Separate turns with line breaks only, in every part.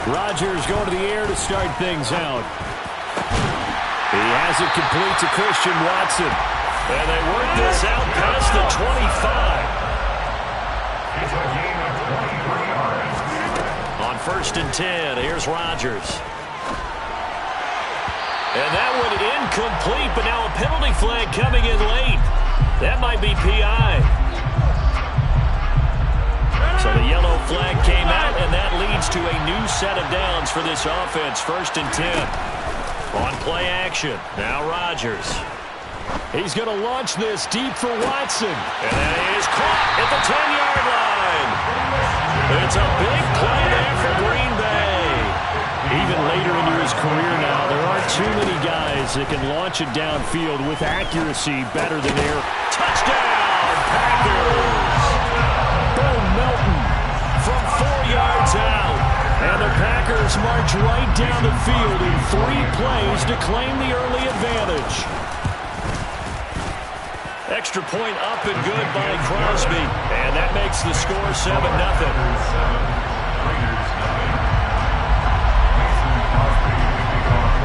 Rodgers going to the air to start things out. He has it complete to Christian Watson. And they work this out past the 25. On 1st and 10, here's Rodgers. And that one incomplete, but now a penalty flag coming in late. That might be PI. So the yellow flag came out, and that leads to a new set of downs for this offense. 1st and 10. On play action, now Rodgers. He's going to launch this deep for Watson. And that is caught at the 10-yard line. It's a big play there for Green Bay. Even later into his career now, there aren't too many guys that can launch it downfield with accuracy better than their touchdown Packers. Bo Melton from 4 yards out. And the Packers march right down the field in 3 plays to claim the early advantage. Extra point up and good by Crosby. And that makes the score 7-0.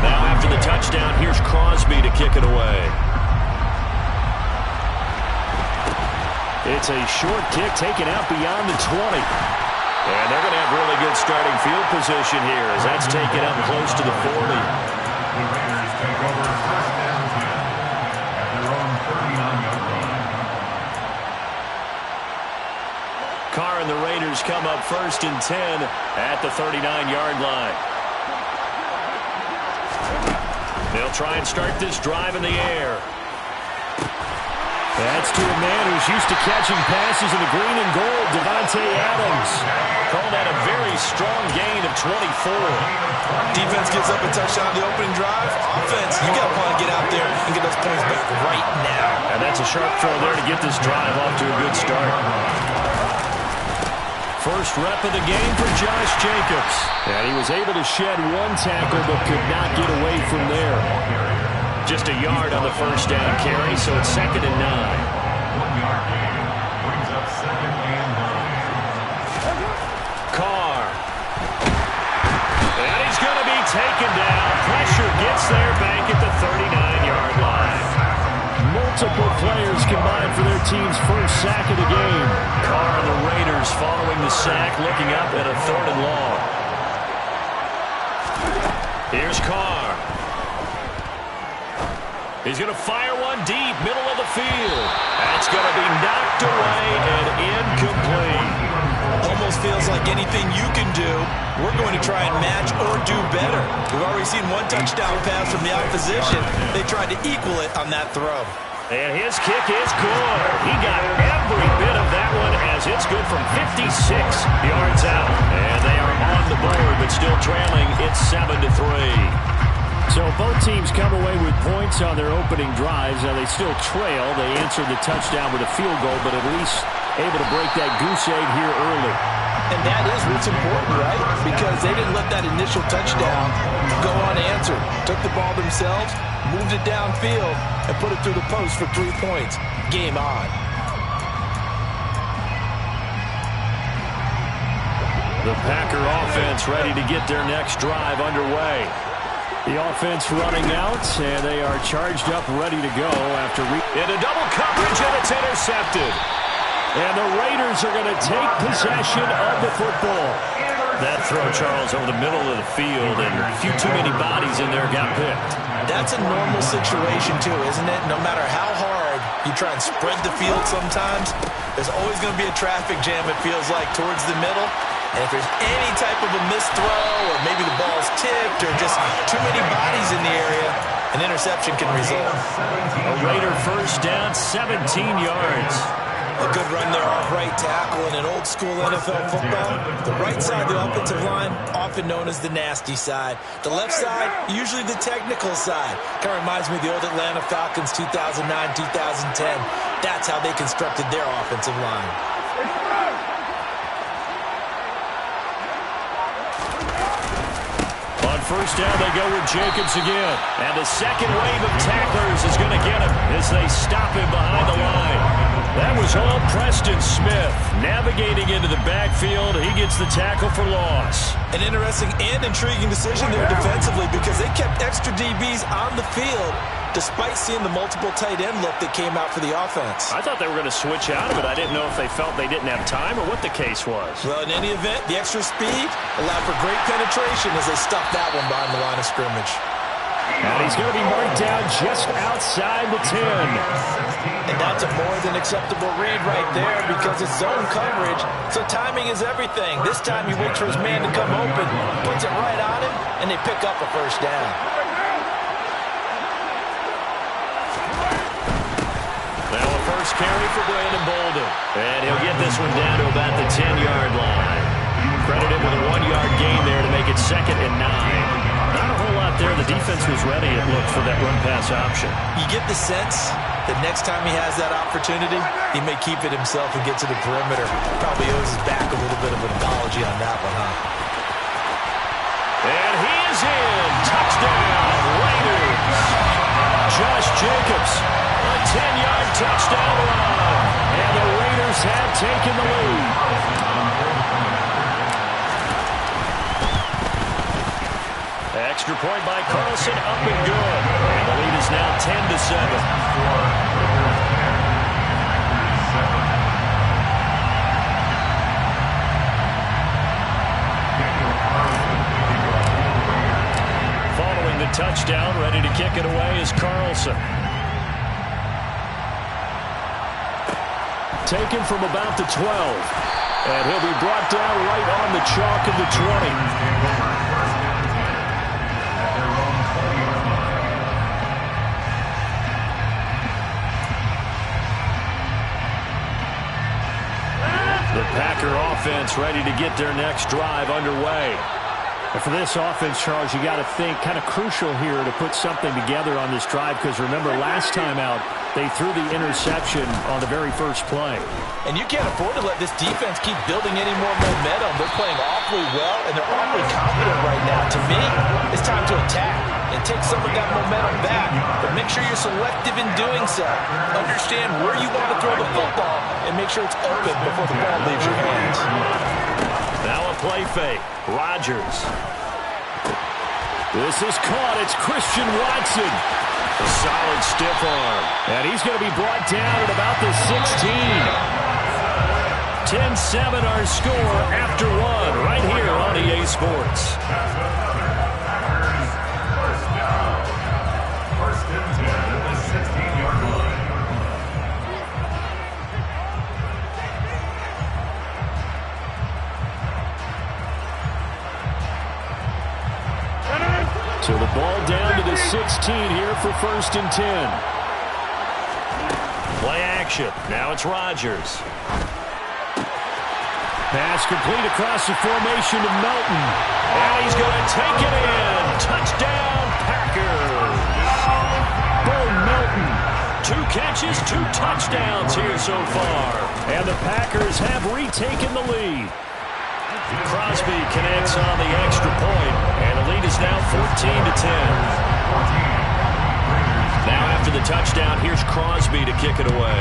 Now after the touchdown, here's Crosby to kick it away. It's a short kick taken out beyond the 20. And they're going to have really good starting field position here as that's taken up close to the 40. Carr and the Raiders come up 1st and 10 at the 39-yard line. They'll try and start this drive in the air. That's to a man who's used to catching passes in the green and gold, Devontae Adams. Called that a very strong gain of 24.
Defense gives up a touchdown on the opening drive. Offense, you got to want to get out there and get those points back right now.
And that's a sharp throw there to get this drive off to a good start. First rep of the game for Josh Jacobs. And he was able to shed 1 tackle but could not get away from there. Just a yard on the first down carry, so it's 2nd and 9.
1 yard gain brings up 2nd and 9.
Carr. And he's going to be taken down. Pressure gets there back at the 39-yard line. Multiple players combined for their team's first sack of the game. Carr and the Raiders following the sack, looking up at a 3rd and long. Here's Carr. He's going to fire one deep, middle of the field. That's going to be knocked away and incomplete.
Almost feels like anything you can do, we're going to try and match or do better. We've already seen 1 touchdown pass from the opposition. They tried to equal it on that throw.
And his kick is good. He got every bit of that one as it's good from 56 yards out. And they are on the board, but still trailing. It's 7-3. So both teams come away with points on their opening drives. Now they still trail. They answered the touchdown with a field goal, but at least able to break that goose egg here early.
And that is what's important, right? Because they didn't let that initial touchdown go unanswered. Took the ball themselves, moved it downfield, and put it through the post for 3 points. Game on.
The Packer offense ready to get their next drive underway. The offense running out, and they are charged up, ready to go after into double coverage, and it's intercepted. And the Raiders are going to take possession of the football. That throw, Charles, over the middle of the field, and a few too many bodies in there got picked.
That's a normal situation, too, isn't it? No matter how hard you try and spread the field sometimes, there's always going to be a traffic jam, it feels like, towards the middle. And if there's any type of a missed throw, or maybe the ball's tipped, or just too many bodies in the area, an interception can result.
A Raider first down, 17 yards.
A good run there off right tackle in an old-school NFL football. The right side of the offensive line, often known as the nasty side. The left side, usually the technical side. Kind of reminds me of the old Atlanta Falcons 2009-2010. That's how they constructed their offensive line.
On first down, they go with Jacobs again. And the second wave of tacklers is going to get him as they stop him behind the line. That was all Preston Smith. Navigating into the backfield, he gets the tackle for loss.
An interesting and intriguing decision there defensively because they kept extra DBs on the field despite seeing the multiple tight end look that came out for the offense.
I thought they were going to switch out of it. I didn't know if they felt they didn't have time or what the case was.
Well, in any event, the extra speed allowed for great penetration as they stuffed that one behind the line of scrimmage.
And he's going to be marked down just outside the 10.
And that's a more than acceptable read right there because it's zone coverage, so timing is everything. This time he waits for his man to come open, puts it right on him, and they pick up a first down.
Now a first carry for Brandon Bolden. And he'll get this one down to about the 10-yard line. Credit him with a 1-yard gain there to make it 2nd and 9. Not a whole lot there. The defense was ready, it looked, for that run-pass option.
You get the sense that next time he has that opportunity, he may keep it himself and get to the perimeter. Probably owes his back a little bit of an apology on that one, huh?
And he is in. Touchdown, Raiders. Josh Jacobs, a 10-yard touchdown run. And the Raiders have taken the lead. Extra point by Carlson, up and good. And the lead is now 10-7. Following the touchdown, ready to kick it away is Carlson. Taken from about the 12. And he'll be brought down right on the chalk of the 20. The Packer offense ready to get their next drive underway. And for this offense, Charles, you got to think kind of crucial here to put something together on this drive because remember last time out they threw the interception on the very first play.
And you can't afford to let this defense keep building any more momentum. They're playing awfully well and they're awfully confident right now. To me, it's time to attack and take some of that momentum back. But make sure you're selective in doing so. Understand where you want to throw the football and make sure it's open before the ball leaves your hands.
Now a play fake. Rodgers. This is caught. It's Christian Watson. A solid stiff arm. And he's going to be brought down at about the 16. 10-7 our score after one right here on EA Sports.
First and 10 at the 16-yard line.
So the ball down to the 16 here for 1st and 10. Play action. Now it's Rodgers. Pass complete across the formation to Melton. And he's going to take it in. Touchdown, Packers. Bo Melton. 2 catches, 2 touchdowns here so far. And the Packers have retaken the lead. Crosby connects on the extra point, and the lead is now 14-10. Now after the touchdown, here's Crosby to kick it away.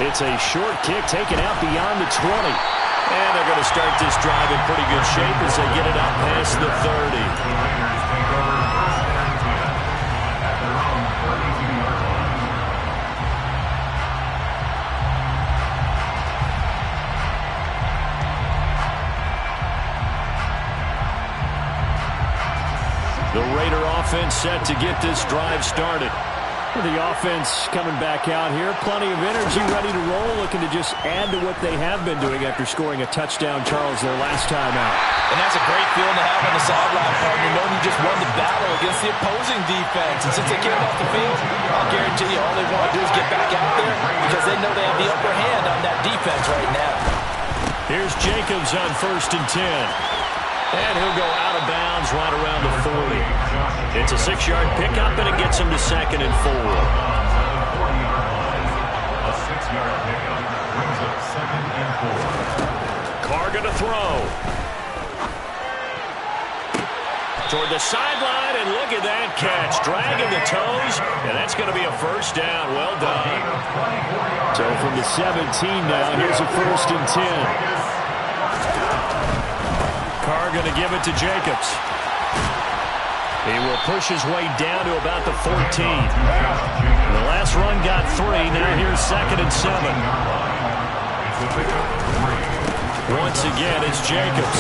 It's a short kick taken out beyond the 20. And they're going to start this drive in pretty good shape as they get it out past the 30. The Raider offense set to get this drive started. The offense coming back out here. Plenty of energy, ready to roll, looking to just add to what they have been doing after scoring a touchdown, Charles, their last time out.
And that's a great feeling to have on the sideline, partner, knowing you just won the battle against the opposing defense. And since they came off the field, I'll guarantee you all they want to do is get back out there because they know they have the upper hand on that defense right now.
Here's Jacobs on 1st and 10. And he'll go out of bounds right around the 40. It's a 6-yard pickup, and it gets him to 2nd and 4.
A 6-yard pickup brings up 2nd and 4.
Carr going to throw. Toward the sideline, and look at that catch. Dragging the toes, and that's going to be a first down. Well done.
So from the 17 now, here's a 1st and 10.
Carr going to give it to Jacobs. He will push his way down to about the 14. The last run got 3. Now here's 2nd and 7. Once again, it's Jacobs.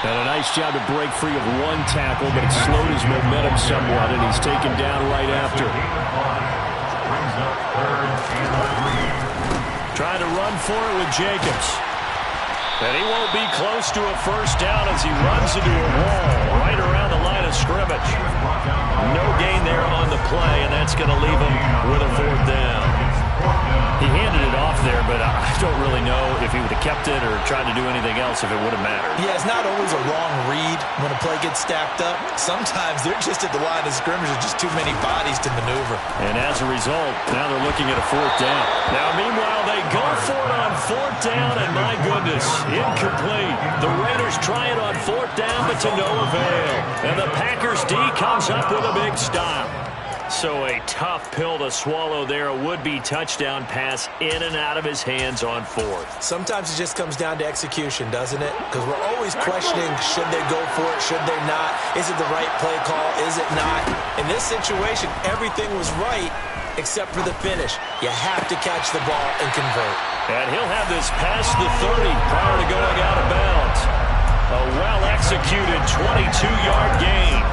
And a nice job to break free of one tackle, but it slowed his momentum somewhat, and he's taken down right after.
Trying to run for it with Jacobs. And he won't be close to a first down as he runs into a wall right around the line of scrimmage. No gain there on the play, and that's going to leave him with a 4th down.
He handed it off there, but I don't really know if he would have kept it or tried to do anything else if it would have mattered.
Yeah, it's not always a wrong read when a play gets stacked up. Sometimes they're just at the line of scrimmage with just too many bodies to maneuver.
And as a result, now they're looking at a 4th down.
Now, meanwhile, they go for it on 4th down, and my goodness, incomplete. The Raiders try it on 4th down, but to no avail. And the Packers D comes up with a big stop. So a tough pill to swallow there. A would-be touchdown pass in and out of his hands on 4th.
Sometimes it just comes down to execution, doesn't it? Because we're always questioning, should they go for it, should they not? Is it the right play call, is it not? In this situation, everything was right except for the finish. You have to catch the ball and convert.
And he'll have this past the 30 prior to going out of bounds. A well-executed 22-yard gain.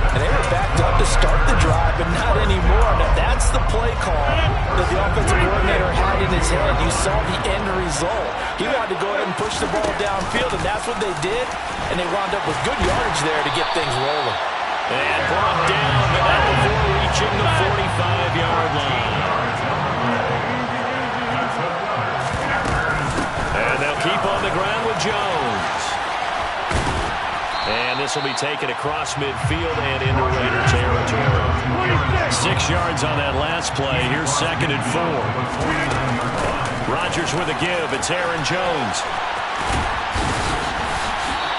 And they were backed up to start the drive, but not anymore. Now, that's the play call that the offensive coordinator had in his head. You saw the end result. He wanted to go ahead and push the ball downfield, and that's what they did. And they wound up with good yardage there to get things rolling.
And brought down, but not before reaching the 45-yard line. And they'll keep on the ground with Jones. And this will be taken across midfield and into Raider territory. 6 yards on that last play. Here's 2nd and 4. Rodgers with a give. It's Aaron Jones.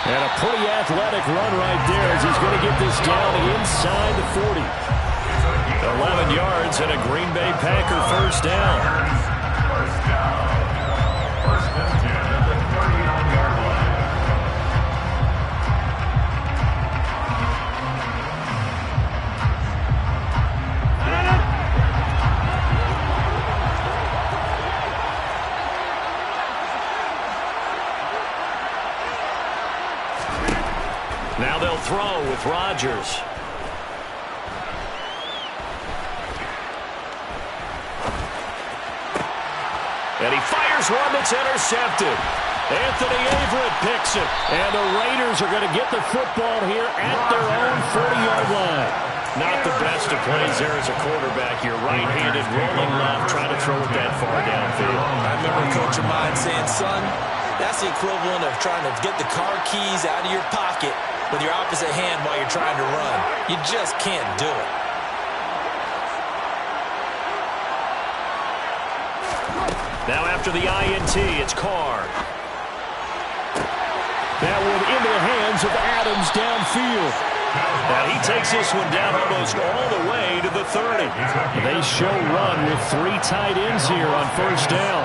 And a pretty athletic run right there as he's going to get this down inside the 40.
11 yards and a Green Bay Packer first down.
First and 10 at the 39-yard line.
Now they'll throw with Rodgers. And he fires one that's intercepted. Anthony Averett picks it.
And the Raiders are going to get the football here at their own 40-yard line.
Not the best of plays there as a quarterback. You're right-handed, rolling left, trying to throw it that far downfield.
I remember a coach of mine saying, son, that's the equivalent of trying to get the car keys out of your pocket with your opposite hand while you're trying to run. You just can't do it.
Now after the INT, it's Carr.
That one into the hands of Adams downfield.
Now he takes this one down almost all the way to the 30.
They show run with 3 tight ends here on first down.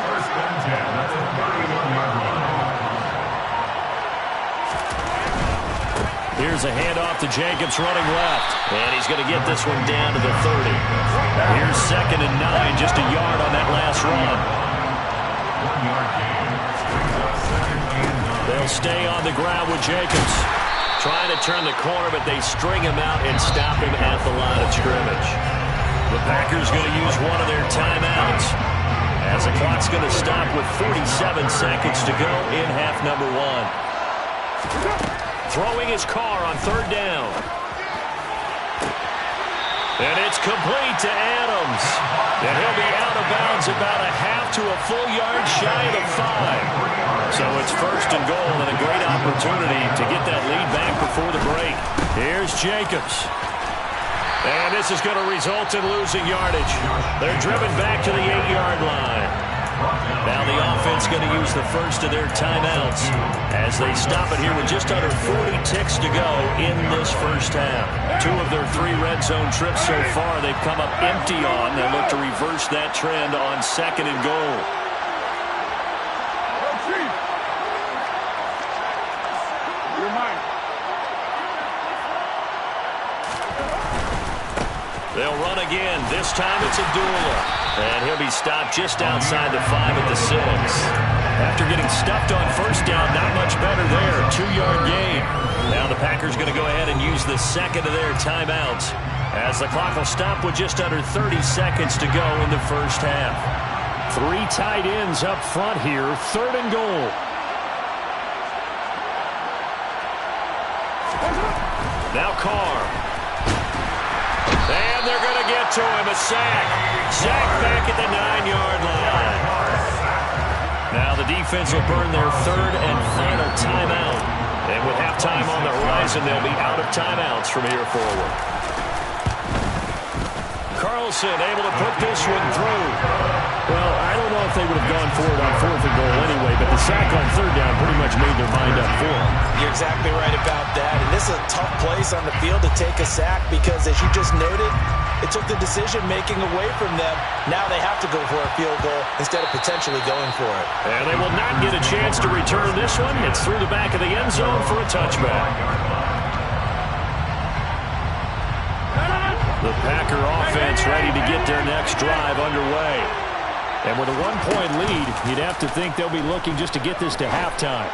First and 10 at the 31-yard line.
Here's a handoff to Jacobs running left. And he's going to get this one down to the 30. Here's 2nd and 9, just a yard on that last run.
1-yard gain.
They'll stay on the ground with Jacobs. Trying to turn the corner, but they string him out and stop him at the line of scrimmage. The Packers going to use one of their timeouts as the clock's going to stop with 47 seconds to go in half number 1. Throwing his Carr on 3rd down. And it's complete to Adams. And he'll be out of bounds about a half to a full yard shy of the 5. So it's 1st and goal and a great opportunity to get that lead back before the break. Here's Jacobs. And this is going to result in losing yardage. They're driven back to the 8-yard line. Now the offense going to use the first of their timeouts as they stop it here with just under 40 ticks to go in this first half. 2 of their 3 red zone trips so far they've come up empty on. They look to reverse that trend on 2nd and goal. They'll run again. This time it's Abdullah. And he'll be stopped just outside the 5 at the 6. After getting stuffed on first down, not much better there. 2-yard gain. Now the Packers going to go ahead and use the second of their timeouts as the clock will stop with just under 30 seconds to go in the first half.
3 tight ends up front here. 3rd and goal.
Now Carr. And they're going to get to him. A sack. Sack back at the 9-yard line. Now the defense will burn their 3rd and final timeout. And with halftime on the horizon, they'll be out of timeouts from here forward. Carlson able to put this one through.
Well, I don't know if they would have gone for it on 4th and goal anyway, but the sack on 3rd down pretty much made their mind up for them.
You're exactly right about that. And this is a tough place on the field to take a sack because, as you just noted, it took the decision-making away from them. Now they have to go for a field goal instead of potentially going for it.
And they will not get a chance to return this one. It's through the back of the end zone for a touchback. The Packer offense ready to get their next drive underway. And with a 1-point lead, you'd have to think they'll be looking just to get this to halftime.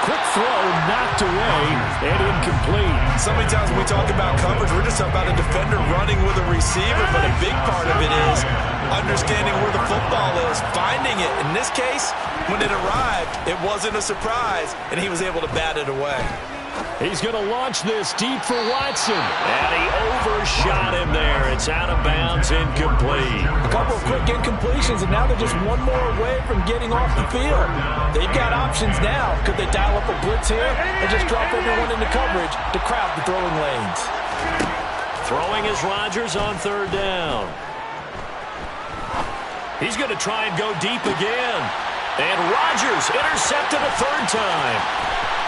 Quick throw, knocked away, and incomplete.
So many times when we talk about coverage, we're just talking about a defender running with a receiver, but a big part of it is understanding where the football is, finding it. In this case, when it arrived, it wasn't a surprise, and he was able to bat it away.
He's going to launch this deep for Watson.
And he overshot him there. It's out of bounds, incomplete.
A couple of quick incompletions, and now they're just one more away from getting off the field. They've got options now. Could they dial up a blitz here and just drop everyone into coverage to crowd the throwing lanes?
Throwing is Rodgers on 3rd down. He's going to try and go deep again. And Rodgers intercepted a 3rd time.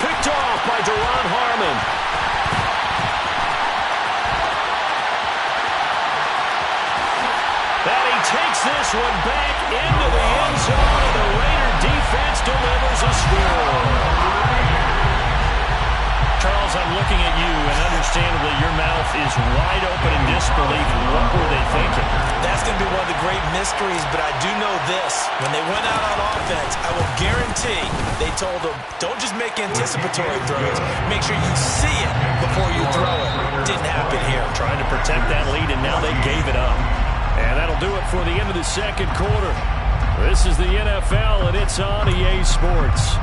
Picked off by Deron Harmon. And he takes this one back into the end zone, and the Raider defense delivers a score. Charles, I'm looking at you, and understandably your mouth is wide open in disbelief. What were they thinking?
That's going to be one of the great mysteries, but I do know this. When they went out on offense, I will guarantee they told them, don't just make anticipatory throws. Make sure you see it before you throw it. Didn't happen here.
Trying to protect that lead, and now they gave it up. And that'll do it for the end of the 2nd quarter. This is the NFL, and it's on EA Sports.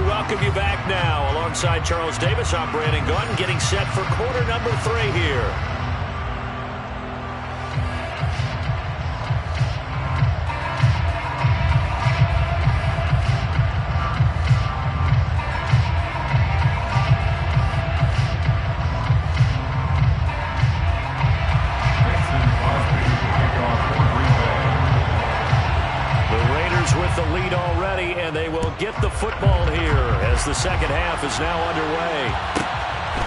Welcome you back now. Alongside Charles Davis, I'm Brandon Gunn, getting set for quarter number 3 here. With the lead already, and they will get the football here as the 2nd half is now underway.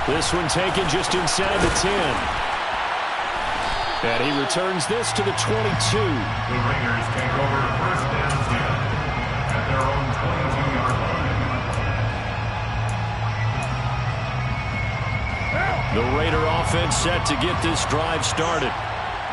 This one taken just inside the 10. And he returns this to the 22.
The Raiders take over 1st and 10 at their own 22-yard line.
The Raider offense set to get this drive started.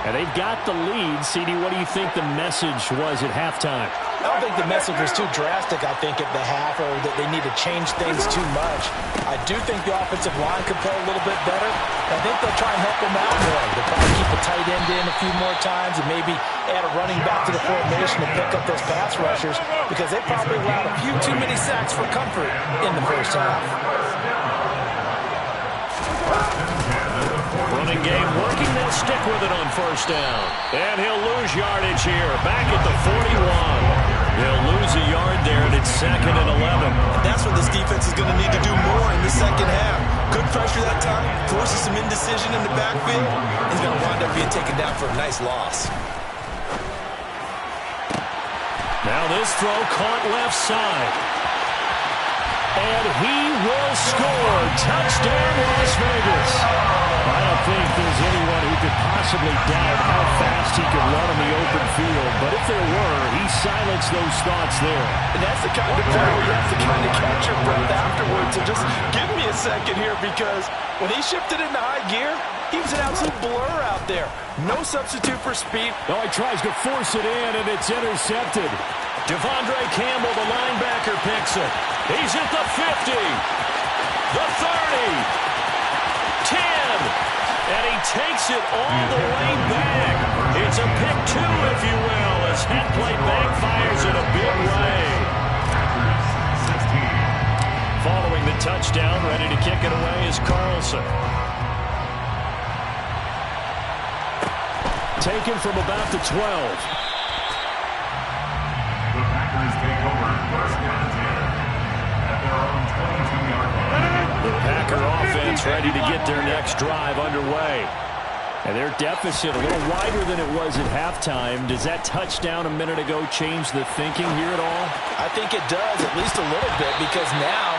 And they've got the lead. CD, what do you think the message was at halftime?
I don't think the message was too drastic, I think, at the half, or that they need to change things too much. I do think the offensive line could play a little bit better. I think they'll try and help them out more. They'll probably keep a tight end in a few more times and maybe add a running back to the formation to pick up those pass rushers, because they probably allowed a few too many sacks for comfort in the first half.
Running game working. They'll stick with it on 1st down. And he'll lose yardage here. Back at the 41. They'll lose a yard there, and it's 2nd and 11.
And that's what this this defense is going to need to do more in the second half. Good pressure that time, forces some indecision in the backfield. He's going to wind up being taken down for a nice loss.
Now this throw caught left side. And he will score. Touchdown, Las Vegas. I don't think there's anyone who could possibly doubt how fast he could run on the open field. But if there were, he silenced those thoughts there.
And that's the kind of play where you have to kind of catch your breath afterwards and just give me a second here, because when he shifted into high gear, he was an absolute blur out there. No substitute for speed.
Oh, he tries to force it in, and it's intercepted.
Devondre Campbell, the linebacker, picks it. He's at the 50, the 30, 10, and he takes it all the way back. It's a pick two, if you will, as that play backfires in a big way. Following the touchdown, ready to kick it away is Carlson.
Taken from about the 12.
The Packers take over first and 10 at their own 22-yard line.
The Packer offense ready to get their next drive underway.
And their deficit a little wider than it was at halftime. Does that touchdown a minute ago change the thinking here at all?
I think it does, at least a little bit, because now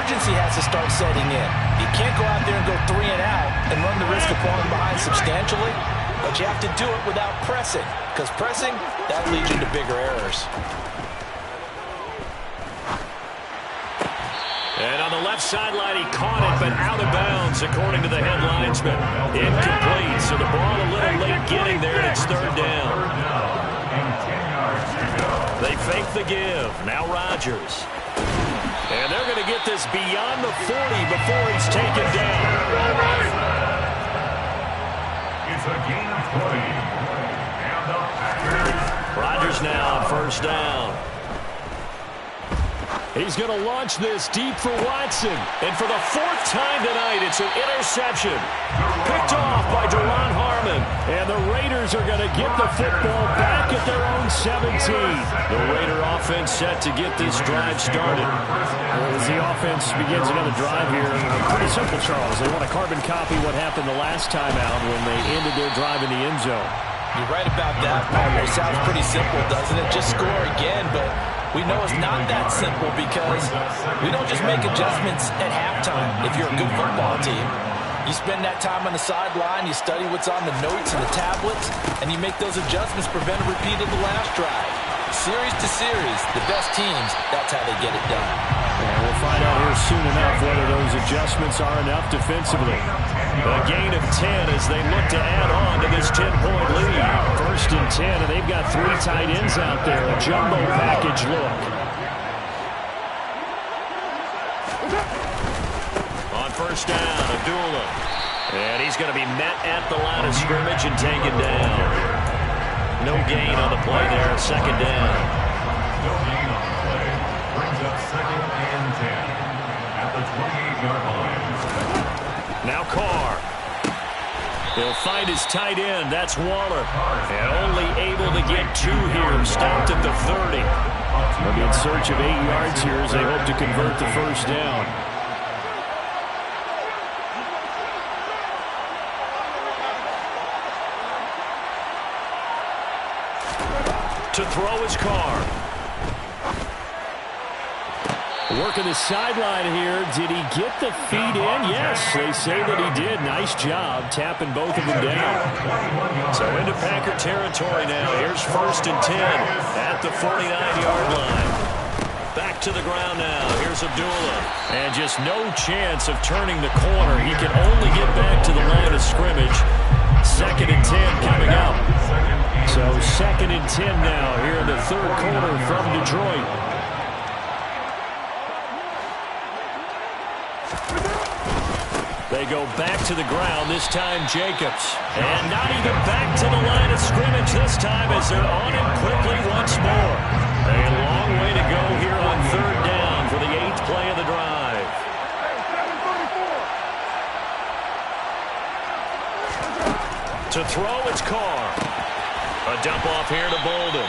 urgency has to start setting in. You can't go out there and go 3 and out and run the risk of falling behind substantially, but you have to do it without pressing, because pressing, that leads you to bigger errors.
And on the left sideline, he caught it, but out of bounds, according to the head linesman. Incomplete, so the ball a little late getting there, and it's third down. They fake the give. Now Rodgers. And they're going to get this beyond the 40 before he's taken down.
It's a gain of 20. And the Packers.
Rodgers now on first down.
He's going to launch this deep for Watson.
And for the fourth time tonight, it's an interception. Picked off by Duron Harmon.
And the Raiders are going to get the football back at their own 17.
The Raider offense set to get this drive started.
As the offense begins another drive here, pretty simple, Charles. They want to carbon copy what happened the last time out when they ended their drive in the end zone.
You're right about that, Palmer. Sounds pretty simple, doesn't it? Just score again, but we know it's not that simple, because we don't just make adjustments at halftime if you're a good football team. You spend that time on the sideline, you study what's on the notes and the tablets, and you make those adjustments, prevent a repeat of the last drive. Series to series, the best teams, that's how they get it done.
And we'll find out here soon enough whether those adjustments are enough defensively.
A gain of 10 as they look to add on to this 10-point lead.
First and 10, and they've got 3 tight ends out there. A jumbo package look.
On first down, Abdullah. And he's going to be met at the line of scrimmage and taken down. No gain on the play there, second down.
No gain on the play. Brings up second and 10 at the 28-yard line.
Now Carr. He'll find his tight end. That's Waller. And only able to get 2 here. Stopped at the 30.
They'll be in search of 8 yards here as they hope to convert the first down.
To throw his Carr.
Working the sideline here. Did he get the feet in? Yes, they say that he did. Nice job tapping both of them down.
So into Packer territory now. Here's first and 10 at the 49-yard line. Back to the ground now. Here's Abdullah. And just no chance of turning the corner. He can only get back to the line of scrimmage. Second and 10 coming up. So second and 10 now here in the third quarter from Detroit. They go back to the ground, this time Jacobs. And not even back to the line of scrimmage this time as they're on him quickly once more. A long way to go here on third down for the 8th play of the drive. To throw, it's Carr. A dump off here to Bolden.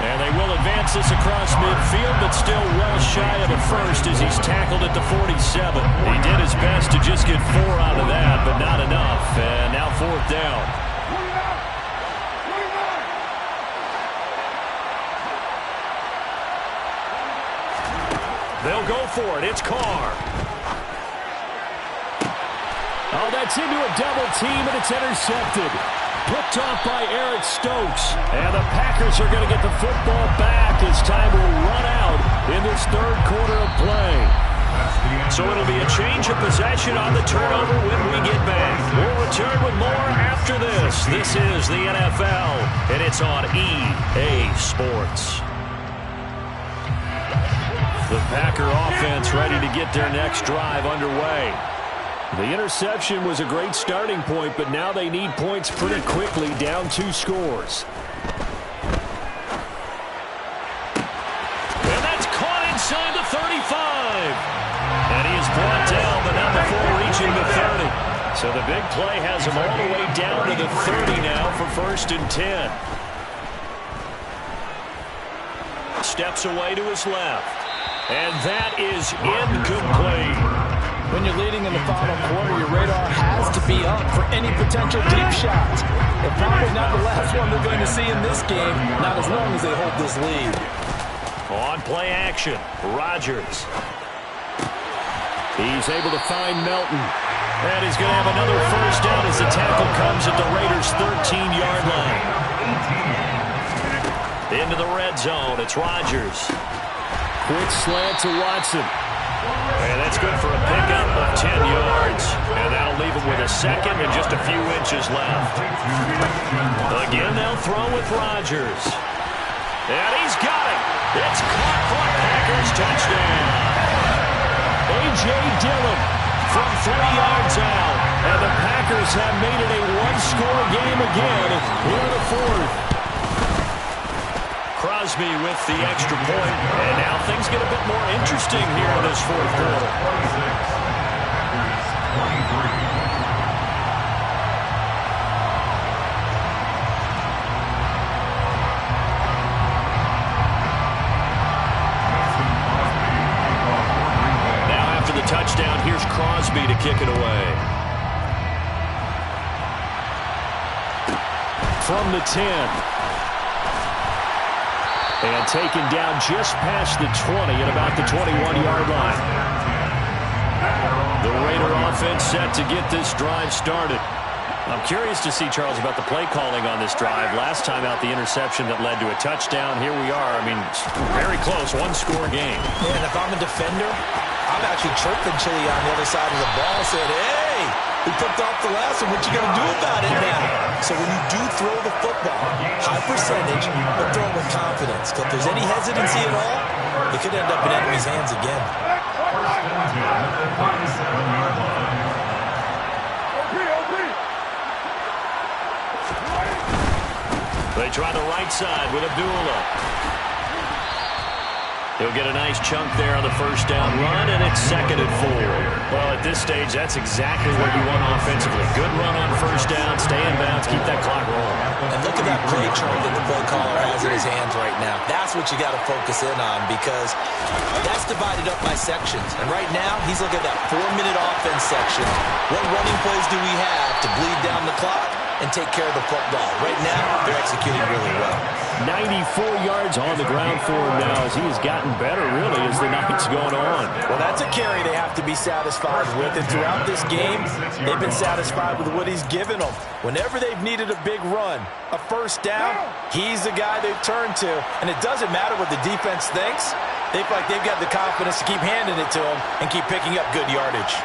And they will advance this across midfield, but still well shy of a first as he's tackled at the 47. He did his best to just get 4 out of that, but not enough. And now 4th down. They'll go for it. It's Carr.
Oh, that's into a double team, and it's intercepted. Picked off by Eric Stokes. And the Packers are going to get the football back as time will run out in this 3rd quarter of play.
So it'll be a change of possession on the turnover when we get back. We'll return with more after this. This is the NFL, and it's on EA Sports. The Packer offense ready to get their next drive underway. The interception was a great starting point, but now they need points pretty quickly, down 2 scores. And that's caught inside the 35. And he is brought down, but not before reaching the 30. So the big play has him all the way down to the 30 now for 1st and 10. Steps away to his left. And that is incomplete.
When you're leading in the final quarter, your radar has to be up for any potential deep shots. And probably not the last one they're going to see in this game, not as long as they hold this lead.
On play action, Rodgers.
He's able to find Melton.
And he's going to have another 1st down as the tackle comes at the Raiders' 13-yard line. Into the red zone, it's Rodgers.
Quick slant to Watson.
And that's good for a pickup of 10 yards. And that'll leave him with a 2nd and just a few inches left. Again, they'll throw with Rodgers. And he's got it. It's caught for a Packers touchdown. A.J. Dillon from 3 yards out. And the Packers have made it a 1-score game again in the 4th. Crosby with the extra point, and now things get a bit more interesting here in this 4th quarter. Now after the touchdown, here's Crosby to kick it away.
From the 10. And taken down just past the 20 at about the 21-yard line.
The Raider offense set to get this drive started. I'm curious to see, Charles, about the play calling on this drive. Last time out, the interception that led to a touchdown. Here we are. I mean, very close, 1-score game.
And if I'm a defender, I'm actually chirping Chili on the other side of the ball, saying, hey, we picked off the last one. What you going to do about it now? So when you do throw the football, high percentage, but throw it with confidence. Because if there's any hesitancy at all, it could end up in enemy's hands again.
They try the right side with Abdullah. He'll get a nice chunk there on the 1st down run, and it's 2nd and 4. Well, at this stage, that's exactly what you want offensively. Good run on 1st down, stay in bounds, keep that clock rolling.
And look at that play chart that the play caller has in his hands right now. That's what you got to focus in on, because that's divided up by sections. And right now, he's looking at that 4-minute offense section. What running plays do we have to bleed down the clock and take care of the football? Right now, they're executing really well.
94 yards on the ground for him now as he has gotten better, really, as the night's going on.
Well, that's a carry they have to be satisfied with. And throughout this game, they've been satisfied with what he's given them. Whenever they've needed a big run, a 1st down, he's the guy they've turned to. And it doesn't matter what the defense thinks. They feel like they've got the confidence to keep handing it to him and keep picking up good yardage.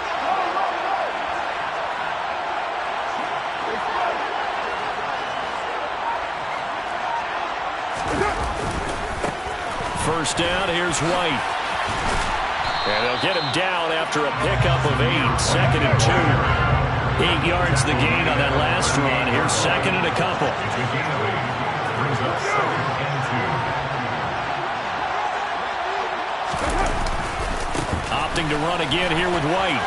First down, here's White. And they'll get him down after a pickup of 8, 2nd and 2. 8 yards the gain on that last run. Here's 2nd and a couple. Opting to run again here with White.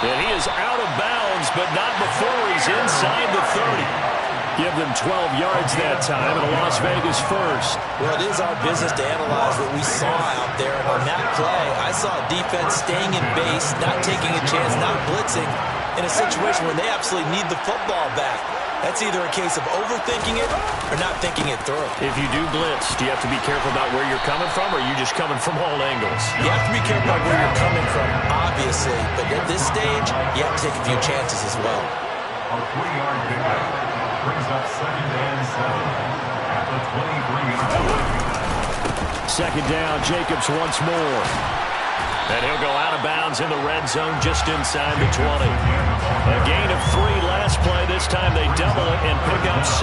And he is out of bounds, but not before he's inside the 30.
Give them 12 yards that time, and a Las Vegas first.
Well, it is our business to analyze what we saw out there. And on that play, I saw a defense staying in base, not taking a chance, not blitzing in a situation where they absolutely need the football back. That's either a case of overthinking it or not thinking it through.
If you do blitz, do you have to be careful about where you're coming from, or are you just coming from all angles?
You have to be careful about where you're coming from, obviously. But at this stage, you have to take a few chances as well.
A 3-yard pickup brings up 2nd and 7 at the 23-yard line.
Second down, Jacobs once more.
And he'll go out of bounds in the red zone just inside the 20. A gain of 3 last play. This time they double it and pick up 6.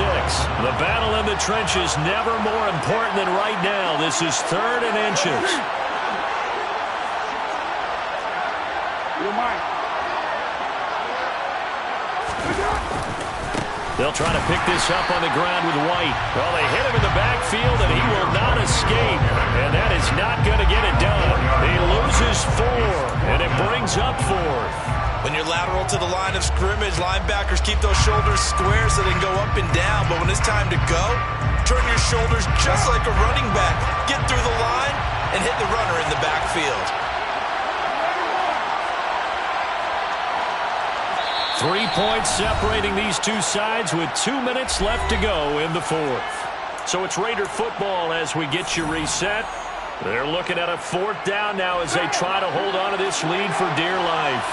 The battle in the trenches never more important than right now. This is 3rd and inches. They'll try to pick this up on the ground with White. Well, they hit him in the backfield, and he will not escape. And that is not going to get it done. He loses 4, and it brings up 4th.
When you're lateral to the line of scrimmage, linebackers keep those shoulders square so they can go up and down. But when it's time to go, turn your shoulders just like a running back. Get through the line and hit the runner in the backfield.
3 points separating these two sides with 2 minutes left to go in the 4th. So it's Raider football as we get you reset. They're looking at a 4th down now as they try to hold on to this lead for dear life.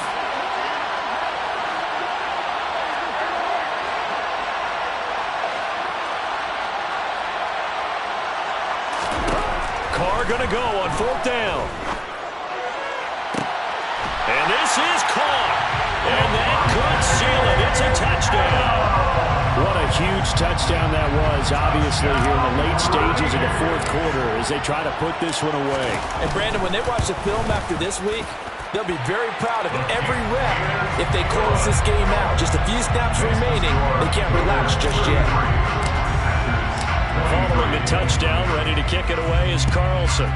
Carr going to go on 4th down. And this is caught. And that could seal it. It's a touchdown.
What a huge touchdown that was, obviously, here in the late stages of the 4th quarter as they try to put this one away.
And, Brandon, when they watch the film after this week, they'll be very proud of every rep if they close this game out. Just a few snaps remaining. They can't relax just yet.
Following the touchdown, ready to kick it away is Carlson.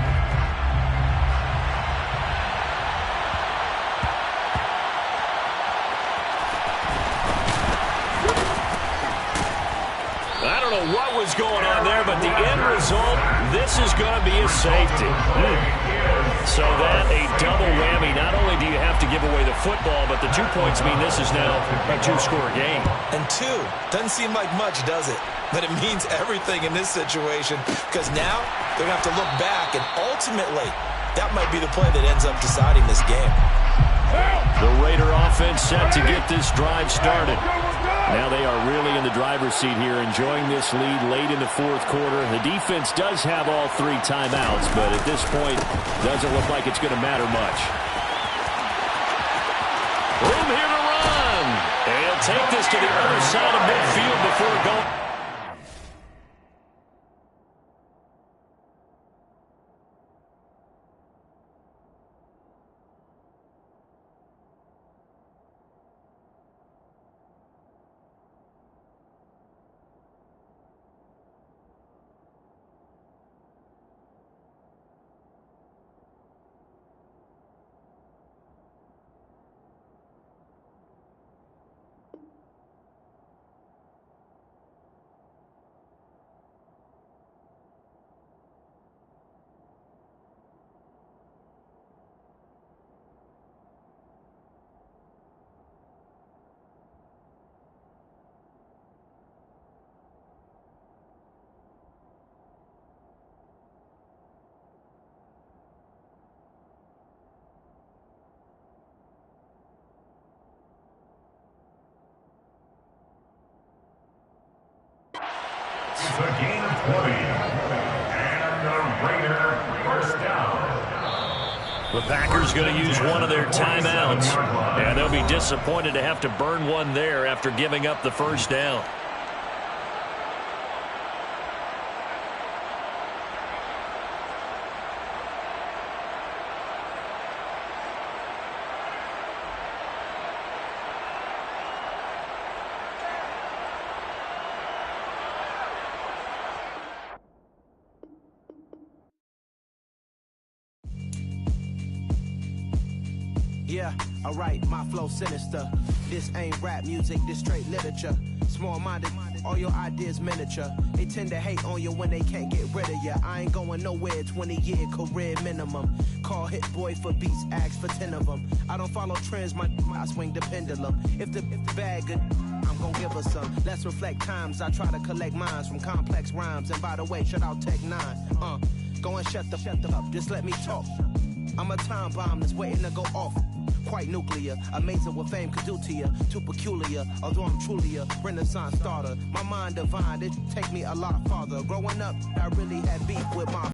I don't know what was going on there, but the end result, this is going to be a safety. So that, a double whammy. Not only do you have to give away the football, but the 2 points mean this is now a 2-score game.
And 2 doesn't seem like much, does it? But it means everything in this situation because now they're going to have to look back, and ultimately that might be the play that ends up deciding this game.
The Raider offense set to get this drive started. Now they are really in the driver's seat here, enjoying this lead late in the 4th quarter. The defense does have all 3 timeouts, but at this point, doesn't look like it's going to matter much. Room here to run. And he'll take this to the other side of midfield before going.
It's a gain of 20. And the Raider first down.
The Packers going to use one of their timeouts. And they'll be disappointed to have to burn one there after giving up the first down.
Yeah, alright, my flow sinister. This ain't rap music, this straight literature. Small-minded All your ideas miniature. They tend to hate on you when they can't get rid of you. I ain't going nowhere, 20-year career minimum. Call Hit Boy for beats, ask for 10 of them. I don't follow trends, I swing the pendulum. If the bag good, I'm gon' give her some. Let's reflect times, I try to collect minds from complex rhymes. And by the way, shout out Tech 9. Go and shut the up, just let me talk. I'm a time bomb that's waiting to go off. Quite nuclear, amazing what fame could do to you. Too peculiar, although I'm truly a Renaissance starter. My mind divine, it take me a lot farther. Growing up, I really had beef with my